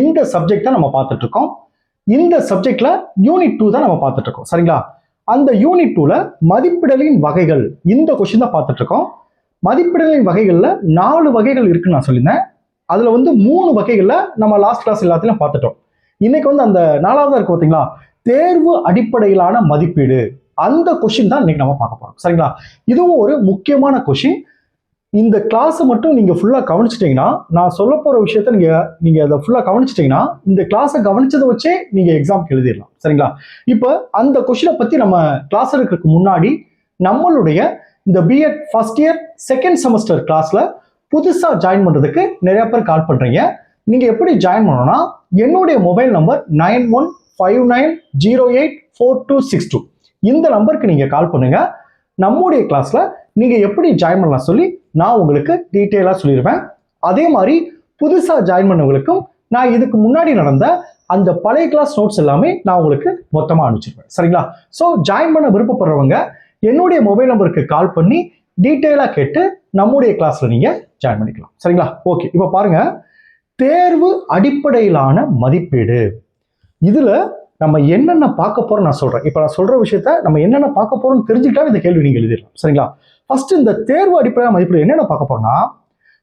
இந்த சப்ஜெக்ட் தான் நம்ம பார்த்துட்டு இருக்கோம். இந்த சப்ஜெக்ட்ல யூனிட் 2 தான் நம்ம பார்த்துட்டு இருக்கோம். சரிங்களா? அந்த யூனிட் 2ல மதிப்பிடலின் வகைகள் இந்த கொஸ்டின் தான் பார்த்துட்டு இருக்கோம். மதிப்பிடலின் வகைகள்ல 4 வகைகள் இருக்குன்னு நான் சொல்லியிருந்தேன். அதுல 3 வகைகள்ல நம்ம லாஸ்ட் கிளாஸ் எல்லாத்தையும் பார்த்துட்டோம். இன்னைக்கு அந்த 4வதா இருக்கு பார்த்தீங்களா, தேர்வு அடிப்படையிலான மதிப்பீடு. அந்த கொஸ்டின் தான் இன்னைக்கு நம்ம பார்க்க போறோம். சரிங்களா? இதுவும் ஒரு முக்கியமான கொஸ்டின். இந்த கிளாஸை மட்டும் நீங்க ஃபுல்லா கவனிச்சிட்டீங்கன்னா, நான் சொல்ல போற விஷயத்த நீங்க அதை ஃபுல்லா கவனிச்சிட்டீங்கன்னா, இந்த கிளாஸை கவனிச்சதை வச்சே நீங்க எக்ஸாம்க்கு எழுதிடலாம். சரிங்களா? இப்போ அந்த கொஸ்டினை பத்தி நம்ம கிளாஸ் எடுக்கிறதுக்கு முன்னாடி நம்மளுடைய இந்த BEd first year second semester கிளாஸ்ல புதுசா ஜாயின் பண்றதுக்கு நிறைய பேர் கால் பண்றீங்க. நீங்க எப்படி ஜாயின் பண்ணணும்னா, என்னுடைய மொபைல் நம்பர் 9159084262 இந்த நம்பருக்கு நீங்க கால் பண்ணுங்க. நம்முடைய கிளாஸ்ல நீங்க எப்படி ஜாயின் பண்ணலாம் சொல்லி நான் உங்களுக்கு டீட்டெயிலா சொல்லிடுவேன். அதே மாதிரி புதுசா ஜாயின் பண்ணவங்களுக்கும் நான் இதுக்கு முன்னாடி நடந்த அந்த பழைய கிளாஸ் நோட்ஸ் எல்லாமே நான் உங்களுக்கு மொத்தமா அனுப்பிச்சிருவேன். சரிங்களா? ஸோ ஜாயின் பண்ண விருப்பப்படுறவங்க என்னுடைய மொபைல் நம்பருக்கு கால் பண்ணி டீட்டெயிலா கேட்டு நம்முடைய கிளாஸ்ல நீங்க ஜாயின் பண்ணிக்கலாம். சரிங்களா? ஓகே, இப்போ பாருங்க, தேர்வு அடிப்படையிலான மதிப்பீடு. இதுல நம்ம என்னென்ன பார்க்க போறோம் நான் சொல்றேன். இப்ப நான் சொல்ற விஷயத்த நம்ம என்னென்ன பார்க்க போறோம்னு தெரிஞ்சுக்கிட்டா இந்த கேள்வி நீங்க எழுதிடலாம். சரிங்களா? ஃபர்ஸ்ட் இந்த தேர்வு அடிப்படையிலான மதிப்பீடு என்னென்ன பார்க்க போறோம்னா,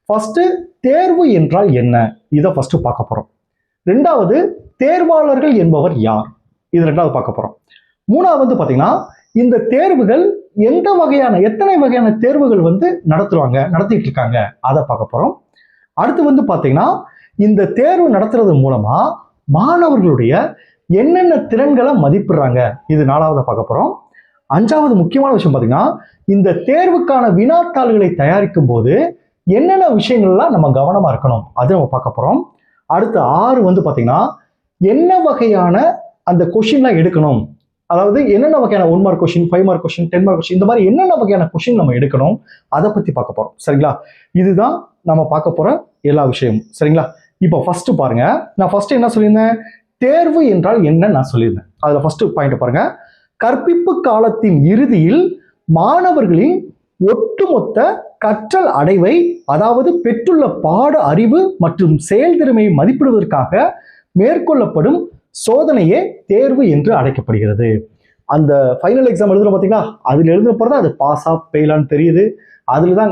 ஃபர்ஸ்ட் தேர்வு என்றால் என்ன, இதை ஃபர்ஸ்ட் பார்க்க போறோம். ரெண்டாவது, தேர்வாளர்கள் என்பவர் யார், இது ரெண்டாவது பார்க்க போறோம். மூணாவது பாத்தீங்கன்னா, இந்த தேர்வுகள் எத்தனை வகையான தேர்வுகள் நடத்திட்டு இருக்காங்க, அதை பார்க்க போறோம். அடுத்து பாத்தீங்கன்னா, இந்த தேர்வு நடத்துறது மூலமா மாணவர்களுடைய என்னென்ன திறன்களை மதிப்பிடுறாங்க, இது 4வதா பார்க்க போறோம். 5வது முக்கியமான விஷயம் பாத்தீங்கன்னா, இந்த தேர்வுக்கான வினாத்தாள்களை தயாரிக்கும் போது என்னென்ன விஷயங்கள்லாம் நம்ம கவனமா இருக்கணும், அது நம்ம பார்க்க போறோம். அடுத்து 6 பாத்தீங்கன்னா, என்ன வகையான அந்த கொஸ்டின்லாம் எடுக்கணும், அதாவது என்னென்ன வகையான 1 mark question, 5 mark question, 10 mark question, இந்த மாதிரி என்னென்ன வகையான கொஸ்டின் நம்ம எடுக்கணும், அதை பத்தி பார்க்க போறோம். சரிங்களா? இதுதான் நம்ம பார்க்க போற எல்லா விஷயமும். சரிங்களா? இப்போ ஃபர்ஸ்ட் பாருங்க, நான் ஃபர்ஸ்ட் என்ன சொல்லியிருந்தேன், தேர்வு என்றால் என்ன நான் சொல்லியிருந்தேன். அதுல ஃபர்ஸ்ட் பாயிண்ட் பாருங்க, கற்பிப்பு காலத்தின் இறுதியில் மாணவர்களின் ஒட்டுமொத்த கற்றல் அடைவை, அதாவது பெற்றுள்ள பாட அறிவு மற்றும் செயல்திறமையை மதிப்பிடுவதற்காக மேற்கொள்ளப்படும் சோதனையே தேர்வு என்று அழைக்கப்படுகிறது. அந்த ஃபைனல் எக்ஸாம் எழுதுறோம் பார்த்தீங்களா, அதில் எழுதுன பிறகு அது பாஸா ஃபெயிலான்னு தெரியுது. அதுல தான்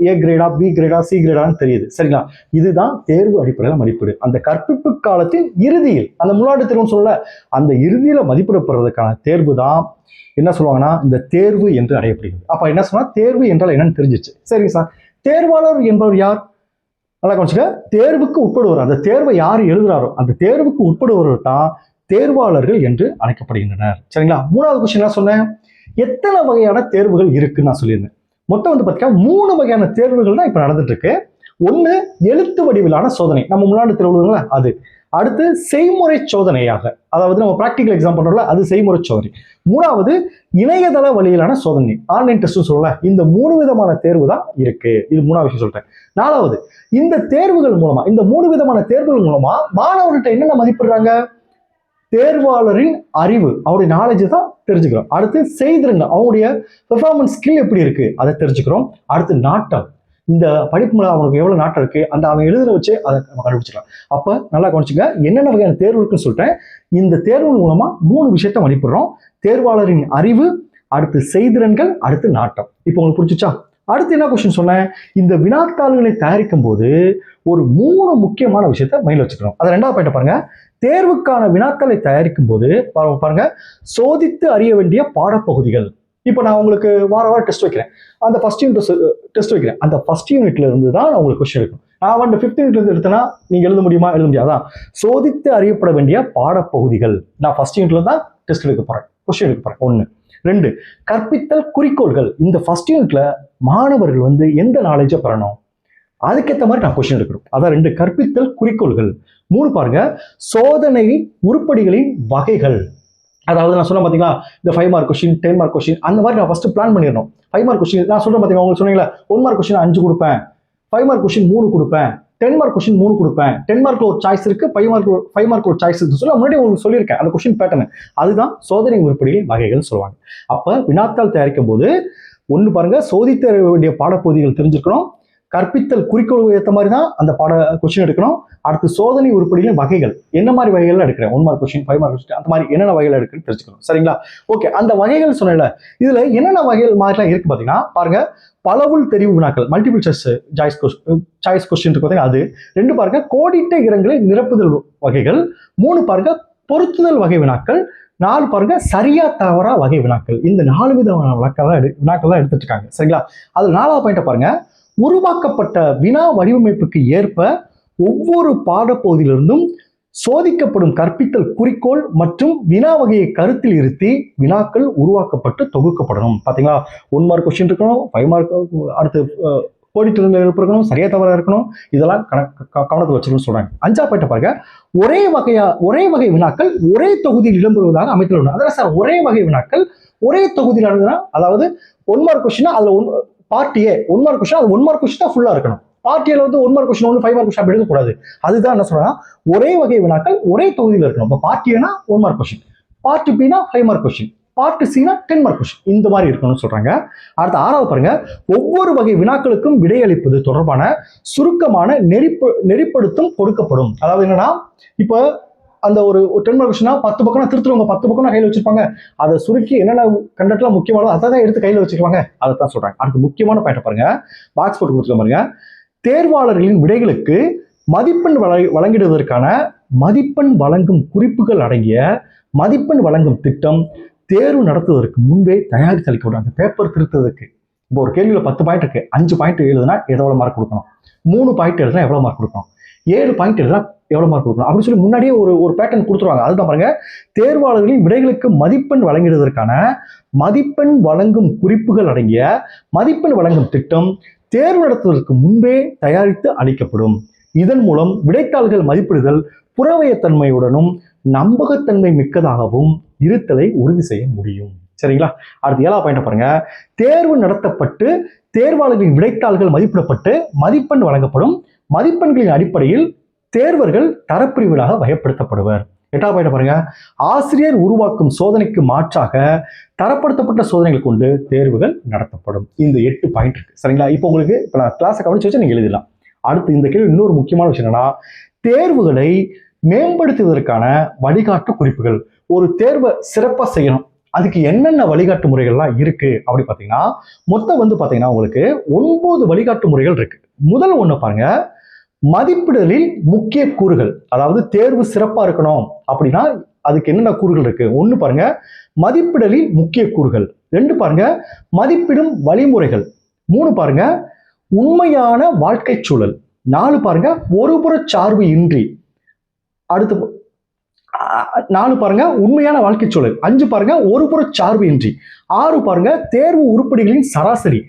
ஏ கிரேடா, பி கிரேடா, சி கிரேடான்னு தெரியுது. சரிங்களா? இதுதான் தேர்வு அடிப்படையில் மதிப்பீடு. அந்த கற்பிப்பு காலத்தின் இறுதியில், அந்த முன்னாடி தேர்வுன்னு சொல்ல, அந்த இறுதியில மதிப்பிடப்படுறதுக்கான தேர்வு தான் என்ன சொல்லுவாங்கன்னா இந்த தேர்வு என்று அடையப்படுகிறது. அப்ப என்ன சொன்னா, தேர்வு என்றால் என்னன்னு தெரிஞ்சிச்சு. சரிங்க சார், தேர்வாளர் என்பவர் யார், நல்லா கவனிச்சுக்க. தேர்வுக்கு உட்படுவர், அந்த தேர்வை யார் எழுதுறாரோ அந்த தேர்வுக்கு உட்படுவர் தான் தேர்வாளர்கள் என்று அழைக்கப்படுகின்றனர். சரிங்களா? 3வது கொஸ்டின் என்ன சொன்னேன், எத்தனை வகையான தேர்வுகள் இருக்குன்னு நான் சொல்லியிருந்தேன். மொத்தம் பார்த்தீங்கன்னா 3 வகையான தேர்வுகள் தான் இப்ப நடந்துட்டு இருக்கு. ஒண்ணு எழுத்து வடிவிலான சோதனை, நம்ம முன்னாடி தேர்வுல அது. அடுத்து செய்முறை சோதனையாக, அதாவது நம்ம பிராக்டிகல் எக்ஸாம் பண்றோம்ல, அது செய்முறை சோதனை. 3வது இணையதள வழியிலான சோதனை, ஆன்லைன் டெஸ்ட் சொல்லல. இந்த 3 விதமான தேர்வு தான் இருக்கு. இது 3வது விஷயம் சொல்றேன். 4வது, இந்த தேர்வுகள் மூலமா, இந்த 3 விதமான தேர்வுகள் மூலமா மாணவர்கள்ட்ட என்னென்ன மதிப்பிடுறாங்க, தேர்வாளரின் அறிவு, அவருடைய நாலேஜ் தான் தெரிஞ்சுக்கிறோம். அடுத்து செய்திருங்க, அவங்களுடைய பெர்ஃபார்மன்ஸ் ஸ்கில் எப்படி இருக்கு அதை தெரிஞ்சுக்கிறோம். அடுத்து நாட்டம், இந்த படிப்பு மேல அவனுக்கு எவ்வளவு நாட்டம் இருக்கு, அந்த அவன் எழுதுன வச்சு அதை நம்ம கண்டுபிடிச்சிடலாம். அப்ப நல்லா கவனிச்சுங்க, என்னென்ன வகையான தேர்வு இருக்குன்னு சொல்லிட்டேன். இந்த தேர்வு மூலமா 3 விஷயத்த மதிப்பிடுறோம், தேர்வாளரின் அறிவு, அடுத்து செய்திறன்கள், அடுத்து நாட்டம். இப்போ உங்களுக்கு புரிஞ்சுச்சா? அடுத்து என்ன கொஸ்டின் சொன்னேன், இந்த வினாத்தாள்களை தயாரிக்கும் போது ஒரு 3 முக்கியமான விஷயத்த மைண்ட்ல வச்சுக்கணும். அதை 2வது பாயிண்ட் பாருங்க, தேர்வுக்கான வினாக்களை தயாரிக்கும் போது பாருங்க, சோதித்து அறிய வேண்டிய பாடப்பகுதிகள். இப்போ நான் உங்களுக்கு வாரம் டெஸ்ட் வைக்கிறேன், அந்த ஃபர்ஸ்ட் யூனிட் டெஸ்ட் வைக்கிறேன், அந்த ஃபர்ஸ்ட் யூனிட்ல இருந்து தான் நான் உங்களுக்கு கொஸ்டின் எடுக்கணும். நான் 5th யூனிட்ல இருந்து எடுத்தேன்னா நீங்க எழுத முடியுமா, எழுத முடியாதான். சோதித்து அறியப்பட வேண்டிய பாடப்பகுதிகள், நான் ஃபர்ஸ்ட் யூனிட்ல தான் டெஸ்ட் எடுக்க போறேன், கொஸ்டின் எடுக்க போறேன். 1. 2, கற்பித்தல் குறிக்கோள்கள். இந்த ஃபர்ஸ்ட் யூனிட்ல மாணவர்கள் எந்த நாலேஜை பெறணும், அதுக்கேற்ற மாதிரி நான் கொஸ்டின் எடுக்கணும். அதான் 2 கற்பித்தல் குறிக்கோள்கள். 3 பாருங்க, சோதனை உருப்படிகளின் வகைகள். அதாவது நான் சொன்ன பாத்தீங்களா, இந்த 5 மார்க் கொஸ்டின், 10 மார்க் கொஸ்டின், அந்த மாதிரி நான் ஃபர்ஸ்ட் பிளான் பண்ணிடணும். 5 மார்க் கொஸ்டின் நான் சொல்றேன் பாத்தீங்களா, உங்களுக்கு சொன்னீங்களா 1 மார்க் கொஸ்டின் 5 கொடுப்பேன், 5 மார்க் கொஸ்டின் 3 கொடுப்பேன், 10 மார்க் கொஸ்டின் 3 கொடுப்பேன், 10 மார்க்ல ஒரு சாய்ஸ் இருக்கு, 5 மார்க் ஒரு சாய்ஸ் இருக்கு சொல்ல முன்னாடி உங்களுக்கு சொல்லியிருக்கேன் அந்த கொஸ்டின் பேட்டர்ன். அதுதான் சோதனை உருப்படிகளின் வகைகள் சொல்லுவாங்க. அப்ப வினாத்தாள் தயாரிக்கும் போது 1 பாருங்க, சோதித்து அறிய வேண்டிய பாடப்பகுதிகள் தெரிஞ்சுக்கணும், கற்பித்தல் குறிக்கோள் ஏற்ற மாதிரி தான் அந்த பாட கொஸ்டின் எடுக்கணும். அடுத்து சோதனை உருப்படிகளின் வகைகள் என்ன மாதிரி வகைகள் எடுக்கிறேன், 1 மார்க் கொஸ்டின் 5 மார்க் கொஸ்டின் அந்த மாதிரி என்னென்ன வகைகள் எடுக்குன்னு தெரிஞ்சுக்கணும். சரிங்களா? ஓகே, அந்த வகைகள் சொன்னல இதுல என்னென்ன வகைகள் மாதிரிலாம் இருக்கு பாத்தீங்கன்னா பாருங்க. பலவுள் தெரிவு வினாக்கள் மல்டிபிள் சாய்ஸ் கொஸ்டின் இருக்கு பாத்தீங்கன்னா அது. 2 பாருங்க கோடிட்ட இடங்களை நிரப்புதல் வகைகள். 3 பாருங்க பொருத்துதல் வகை வினாக்கள். 4 பாருங்க சரியா தவறா வகை வினாக்கள். இந்த 4 விதமான வினாக்கள் தான் எடுத்துட்டு இருக்காங்க. சரிங்களா? அதுல 4வது பாயிண்ட் பாருங்க. உருவாக்கப்பட்ட வினா வடிவமைப்புக்கு ஏற்ப ஒவ்வொரு பாடப்பகுதியிலிருந்தும் சோதிக்கப்படும் கற்பித்தல் குறிக்கோள் மற்றும் வினா வகையை கருத்தில் இருத்தி வினாக்கள் உருவாக்கப்பட்டு தொகுக்கப்படணும். பாத்தீங்களா? 1 மார்க் கொஸ்டின் இருக்கணும், 5 மார்க், அடுத்து கோடிட்டு இருக்கணும், சரியா தவறா இருக்கணும். இதெல்லாம் கவனத்தில் வச்சுக்கணும்னு சொல்றாங்க. 5வது பாயிண்ட் பாருங்க. ஒரே வகை வினாக்கள் ஒரே தொகுதியில் இடம்பெறுவதாக அமைத்தல். அதான் சார் ஒரே வகை வினாக்கள் ஒரே தொகுதியில் நடந்ததுன்னா, அதாவது 1 மார்க் கொஸ்டின் அதுல பார்ட் ஏ 1 மார்க் கொஸ்டின், அது 1 மார்க் கொஸ்டின் தான் ஃபுல்லா இருக்கணும். பார்ட் ஏல வந்து 1 மார்க் கொஸ்டின் 5 மார்க் கொஸ்டின் அப்படி எடுக்கக்கூடாது. அதுதான் என்ன சொல்றேன்னா ஒரே வகை வினாக்கள் ஒரே தொகுதியில் இருக்கணும். இப்போ பார்ட் ஏனா 1 மார்க் கொஸ்டின், பார்ட் பினா 5 மார்க் கொஸ்டின், பார்ட் சினா 10 மார்க் கொஸ்டின், இந்த மாதிரி இருக்கணும்னு சொல்றாங்க. அடுத்து 6வது பாருங்க. ஒவ்வொரு வகை வினாக்களுக்கும் விடையளிப்பது தொடர்பான சுருக்கமான நெறிப்படுத்தும் கொடுக்கப்படும். அதாவது என்னன்னா, இப்போ அந்த ஒரு 10 மார்க் கொஸ்டினா 10 பக்கம் திருத்துறவங்க 10 பக்கம் கையில் வச்சிருப்பாங்க. அதை சுருக்கி என்னென்ன கண்டென்ட்லாம் முக்கியமானதோ அதை தான் எடுத்து கையில் வச்சிருப்பாங்க. அதை தான் சொல்றாங்க. அடுத்து முக்கியமான பாயிண்ட் பாருங்க. பாக்ஸ் போட்டு கொடுத்துருக்க பாருங்க. தேர்வாளர்களின் விடைகளுக்கு மதிப்பெண் வழங்கிடுவதற்கான மதிப்பெண் வழங்கும் குறிப்புகள் அடங்கிய மதிப்பெண் வழங்கும் திட்டம் தேர்வு நடத்துவதற்கு முன்பே தயாரித்து அளிக்கப்படும். அந்த பேப்பர் திருத்துறதுக்கு இப்போ ஒரு கேள்வியில் 10 பாயிண்ட் இருக்கு, 5 பாயிண்ட் எழுதுனா எவ்வளவு மார்க் கொடுக்கணும், 3 பாயிண்ட் எழுதுனா எவ்வளவு மார்க் கொடுக்கணும், 7 பாயிண்ட் எழுதுனா எவ்வளவு மார்க் கொடுக்கணும் அப்படின்னு சொல்லி முன்னாடியே ஒரு பேட்டர்ன் கொடுத்துருவாங்க. அதுதான் பாருங்க. தேர்வாளர்களின் விடைகளுக்கு மதிப்பெண் வழங்கிடுவதற்கான மதிப்பெண் வழங்கும் குறிப்புகள் அடங்கிய மதிப்பெண் வழங்கும் திட்டம் தேர்வு நடத்துவதற்கு முன்பே தயாரித்து அளிக்கப்படும். இதன் மூலம் விடைத்தாள்கள் மதிப்பிடுதல் புறவயத்தன்மையுடனும் நம்பகத்தன்மை மிக்கதாகவும் இருத்தலை உறுதி செய்ய முடியும். சரிங்களா? அடுத்து 7வது பாயிண்ட் பாருங்க. தேர்வு நடத்தப்பட்டு தேர்வாளர்களின் விடைத்தாள்கள் மதிப்பிடப்பட்டு மதிப்பெண் வழங்கப்படும். மதிப்பெண்களின் அடிப்படையில் தேர்வர்கள் தரப்பிரிவுகளாக வகைப்படுத்தப்படுவர். 8வது பாயிண்ட் பாருங்க. ஆசிரியர் உருவாக்கும் சோதனைக்கு மாற்றாக தரப்படுத்தப்பட்ட சோதனைகள் கொண்டு தேர்வுகள் நடத்தப்படும். இந்த 8 பாயிண்ட் இருக்கு. சரிங்களா? இப்போ உங்களுக்கு இப்போ நான் கிளாஸை கவனிச்சு வச்சு நீங்க எழுதலாம். அடுத்து இந்த கேள்வி இன்னொரு முக்கியமான விஷயம் என்னன்னா, தேர்வுகளை மேம்படுத்துவதற்கான வழிகாட்டு குறிப்புகள். ஒரு தேர்வை சிறப்பாக செய்யணும், அதுக்கு என்னென்ன வழிகாட்டு முறைகள்லாம் இருக்கு அப்படி பார்த்தீங்கன்னா, மொத்தம் வந்து பார்த்தீங்கன்னா உங்களுக்கு 9 வழிகாட்டு முறைகள் இருக்கு. முதல் ஒன்று பாருங்க. மதிப்பிடலில் முக்கிய கூறுகள். அதாவது தேர்வு சிறப்பா இருக்கணும் அப்படின்னா அதுக்கு என்னென்ன கூறுகள் இருக்கு. 1 பாருங்க மதிப்பிடலில் முக்கிய கூறுகள். 2 பாருங்க மதிப்பிடும் வழிமுறைகள். 3 பாருங்க உண்மையான வாழ்க்கை சூழல். 4 பாருங்க ஒருபுற சார்பு இன்றி. அடுத்து 4 பாருங்க உண்மையான வாழ்க்கை சூழல். 5 பாருங்க ஒருபுற சார்பு இன்றி. 6 பாருங்க தேர்வு உருப்படிகளின் சராசரி.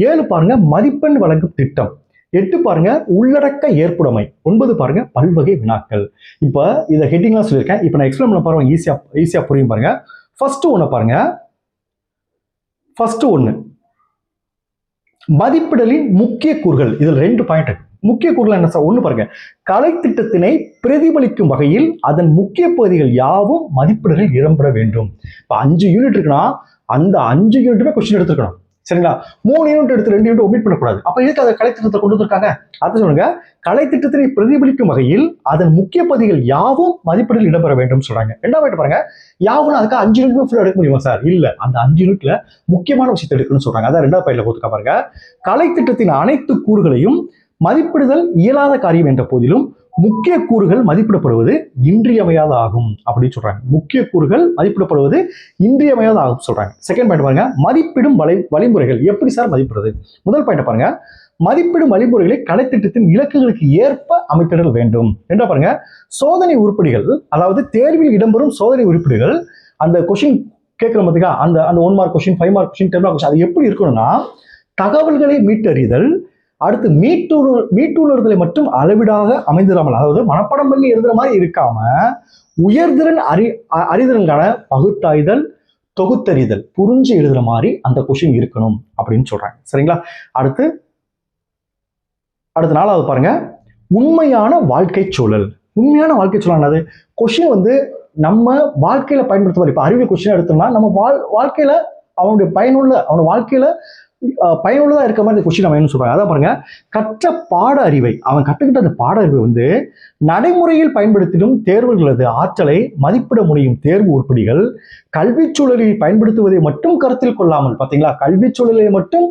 7 பாருங்க மதிப்பெண் வழங்கும் திட்டம். 8 பாருங்க உள்ளடக்க ஏற்புடைமை. 9 பாருங்க பல்வகை வினாக்கள். இப்ப இதை ஹெட்டிங்லாம் சொல்லியிருக்கேன். இப்ப நான் எக்ஸ்பிளைன் பண்ண பாருங்க, ஈஸியா புரியும் பாருங்க. ஃபர்ஸ்ட் ஒன்று பாருங்க. ஃபர்ஸ்ட் ஒன்று மதிப்பிடலின் முக்கிய கூறுகள். இதுல 2 பாயிண்ட் இருக்கு. முக்கிய கூறுகள் என்ன சார்? 1 பாருங்க கலை திட்டத்தினை பிரதிபலிக்கும் வகையில் அதன் முக்கிய பகுதிகள் யாவும் மதிப்பிடலில் இடம்பெற வேண்டும். இப்ப 5 யூனிட் இருக்குன்னா அந்த 5 யூனிட்டுமே கொஸ்டின் எடுத்துக்கணும். சரிங்களா? 3 யூனிட் எடுத்து 2 யூனிட் ஒமிட் பண்ணக்கூடாது. அப்ப எதுக்கு அதை கலை திட்டத்தை கொண்டு வந்திருக்காங்க? அதை சொல்லுங்க. கலை திட்டத்தினை பிரதிபலிக்கும் வகையில் அதன் முக்கிய பகுதிகள் யாவும் மதிப்பீடில் இடம்பெற வேண்டும் சொல்றாங்க. 2வது பாருங்க யாவும் அதுக்கு 5 யூனிட்மே ஃபுல்லா எடுக்க முடியுமா சார்? இல்ல, அந்த 5 யூனிட்ல முக்கியமான விஷயத்தை எடுக்கணும்னு சொல்றாங்க. அதான் 2வது பாயிண்ட்ல கொடுத்துக்க பாருங்க. கலை திட்டத்தின் அனைத்து கூறுகளையும் மதிப்பிடுதல் இயலாத காரியம் என்ற போதிலும் முக்கிய கூறுகள் மதிப்பிடப்படுவது இன்றியமையாத ஆகும் அப்படின்னு சொல்றாங்க. முக்கிய கூறுகள் மதிப்பிடப்படுவது இன்றியமையாத ஆகும் சொல்றாங்க. செகண்ட் பாயிண்ட் பாருங்க மதிப்பிடும் வழிமுறைகள். எப்படி சார் மதிப்பிடுறது? முதல் பாயிண்ட் பாருங்க மதிப்பிடும் வழிமுறைகளை கலைத்திட்டத்தின் இலக்குகளுக்கு ஏற்ப அமைத்திடல் வேண்டும். 2 பாருங்க சோதனை உருப்படிகள். அதாவது தேர்வில் இடம்பெறும் சோதனை உருப்படிகள். அந்த கொஸ்டின் கேட்கிறோம் பாத்தீங்களா, அந்த 1 mark question, 5 mark question, 10 mark question, அது எப்படி இருக்கணும்னா தகவல்களை மீட்டறிதல், அடுத்து மீட்டுணர்தலை மட்டும் அளவிடாக அமைந்திராமல், அதாவது மனப்பாடம் பண்ணி எழுதுற மாதிரி இருக்காம உயர்திறன் அறிதிறன்கான பகுத்தாய்தல், தொகுத்தறிதல், புரிஞ்சு எழுதுற மாதிரி அந்த கொஸ்டின் இருக்கணும் அப்படின்னு சொல்றாங்க. சரிங்களா? அடுத்து 4வது பாருங்க உண்மையான வாழ்க்கை சூழல். உண்மையான வாழ்க்கை சூழல் என்னது? கொஸ்டின் வந்து நம்ம வாழ்க்கையில பயன்படுத்துவார். இப்ப அறிவியல் கொஸ்டின் எடுத்தோம்னா நம்ம வாழ்க்கையில அவனுடைய பயனுள்ள அவன் வாழ்க்கையில பயனுள்ளதா இருக்க மாதிரி கொஸ்டின் அவன் என்ன சொல்றாங்க அதான் பாருங்க, கற்ற பாட அறிவை அவன் கற்றுக்கிட்ட அந்த பாட அறிவை வந்து நடைமுறையில் பயன்படுத்திடும் தேர்வுகளது ஆற்றலை மதிப்பிட முடியும் தேர்வு உருப்படிகள் கல்வி சூழலில் பயன்படுத்துவதை மட்டும் கருத்தில் கொள்ளாமல், பாத்தீங்களா, கல்வி சூழலை மட்டும்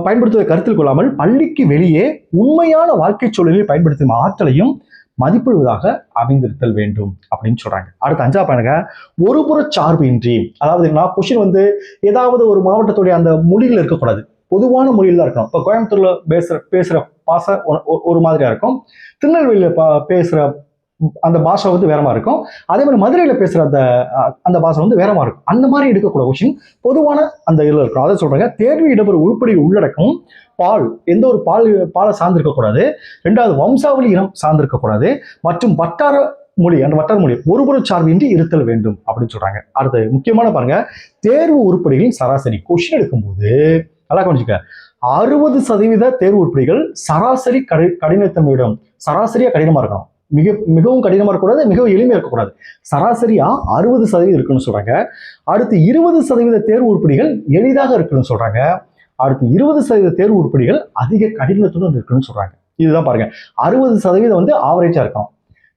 பயன்படுத்துவதை கருத்தில் கொள்ளாமல் பள்ளிக்கு வெளியே உண்மையான வாழ்க்கை சூழலில் பயன்படுத்தும் ஆற்றலையும் மதிப்பிடுவதாக அமைந்திருத்தல் வேண்டும் அப்படின்னு சொல்றாங்க. அடுத்த 5ஆவது பாருங்க, ஒருபுற சார்பு இன்றி, அதாவது நான் கொஸ்டின் வந்து ஏதாவது ஒரு மாவட்டத்துடைய அந்த மொழியில் இருக்கக்கூடாது, பொதுவான மொழியில் தான் இருக்கணும். இப்போ கோயம்புத்தூர்ல பேசுற பாசை ஒரு மாதிரியா இருக்கும், திருநெல்வேலியில பேசுற அந்த பாஷை வந்து வேற மாதிரி இருக்கும், அதே மாதிரி மதுரையில பேசுற அந்த பாஷை வந்து வேற மாதிரி இருக்கும். அந்த மாதிரி எடுக்கக்கூட கொஸ்டின் பொதுவான அந்த இதில் இருக்கும். அதை சொல்றாங்க, தேர்வு இடம்பெறும் உருப்படி உள்ளடக்கம் பால், எந்த ஒரு பாலை சார்ந்திருக்கக்கூடாது, 2வது வம்சாவளி இனம் சார்ந்திருக்கக்கூடாது, மற்றும் வட்டார மொழி, அந்த வட்டார மொழி ஒருபுற சார்பின்றி இருத்தல் வேண்டும் அப்படின்னு சொல்றாங்க. அடுத்து முக்கியமான பாருங்க, தேர்வு உருப்படிகளின் சராசரி கொஸ்டின் எடுக்கும்போது நல்லா கவனிச்சுக்க, 60% தேர்வு உருப்படிகள் சராசரி கடினத்தன்மையிடம், சராசரியா கடினமா இருக்கணும், மிகவும் கடினமா இருக்கக்கூடாது, மிகவும் எளிமையா இருக்கக்கூடாது, சராசரியா 60% இருக்குன்னு சொல்றாங்க. அடுத்து 20% தேர்வு உருப்படிகள் எளிதாக இருக்குன்னு சொல்றாங்க. அடுத்து 20% தேர்வு உருப்படிகள் அதிக கடினத்துடன் இருக்குன்னு சொல்றாங்க. இதுதான் பாருங்க, 60% வந்து ஆவரேஜா இருக்கணும்,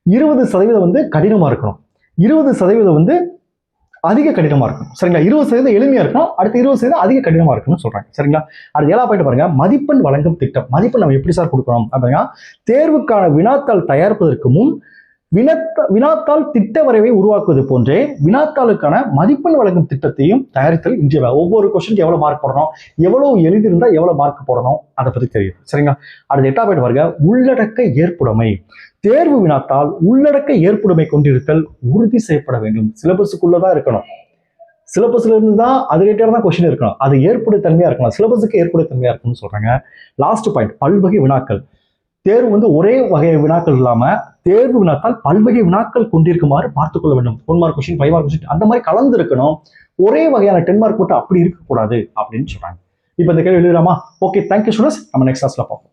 20% வந்து கடினமா இருக்கணும், 20% வந்து அதிக கடினமா இருக்கணும். சரிங்களா, 20% எளிமையா இருக்கணும், அடுத்து 20% அதிக கடினமா இருக்குன்னு சொல்றாங்க. சரிங்களா. அடுத்து 7ஆவது பாயிண்ட் பாருங்க, மதிப்பெண் வழங்கும் திட்டம். மதிப்பெண் நம்ம எப்படி சார் கொடுக்கணும் அப்படின்னா, தேர்வுக்கான வினாத்தாள் தயாரிப்பதற்கு முன் வினாத்தாள் திட்ட வரைவை உருவாக்குவது போன்றே வினாத்தாளுக்கான மதிப்பெண் வழங்கும் திட்டத்தையும் தயாரித்தல் இன்றைய. ஒவ்வொரு கொஸ்டினுக்கு எவ்வளவு மார்க் போடணும், எவ்வளவு எழுதியிருந்தா எவ்வளவு மார்க் போடணும், அதை பத்தி தெரியும். சரிங்களா. அடுத்து 8ஆவது பாயிண்ட் பாருங்க, உள்ளடக்க ஏற்புடைமை. தேர்வு வினாத்தால் உள்ளடக்க ஏற்புடைமை கொண்டிருத்தல் உறுதி செய்யப்பட வேண்டும். சிலபஸுக்குள்ளதான் இருக்கணும், சிலபஸ்ல இருந்து தான் அது ரிலேட்டடா தான் கொஸ்டின் இருக்கணும், அது ஏற்புடைத்தன்மையா இருக்கணும், சிலபஸுக்கு ஏற்புடைத்தன்மையா இருக்கணும்னு சொல்றாங்க. லாஸ்ட் பாயிண்ட், பல்வகை வினாக்கள். தேர்வு வந்து ஒரே வகை வினாக்கள் இல்லாம தேர்வு வினாத்தால் பல்வகை வினாக்கள் கொண்டிருக்குமாறு பார்த்துக் கொள்ள வேண்டும். 1 மார்க் கொஸ்டின், 5 மார்க் கொஸ்டின் அந்த மாதிரி கலந்து இருக்கணும், ஒரே வகையான 10 மார்க் போட்டு அப்படி இருக்கக்கூடாது அப்படின்னு சொல்றாங்க. இப்போ இந்த கேள்வி எழுதலாமா? ஓகே, தேங்க்யூ ஸ்டூடெண்ட்ஸ், நம்ம நெக்ஸ்ட் கிளாஸ்ல பார்ப்போம்.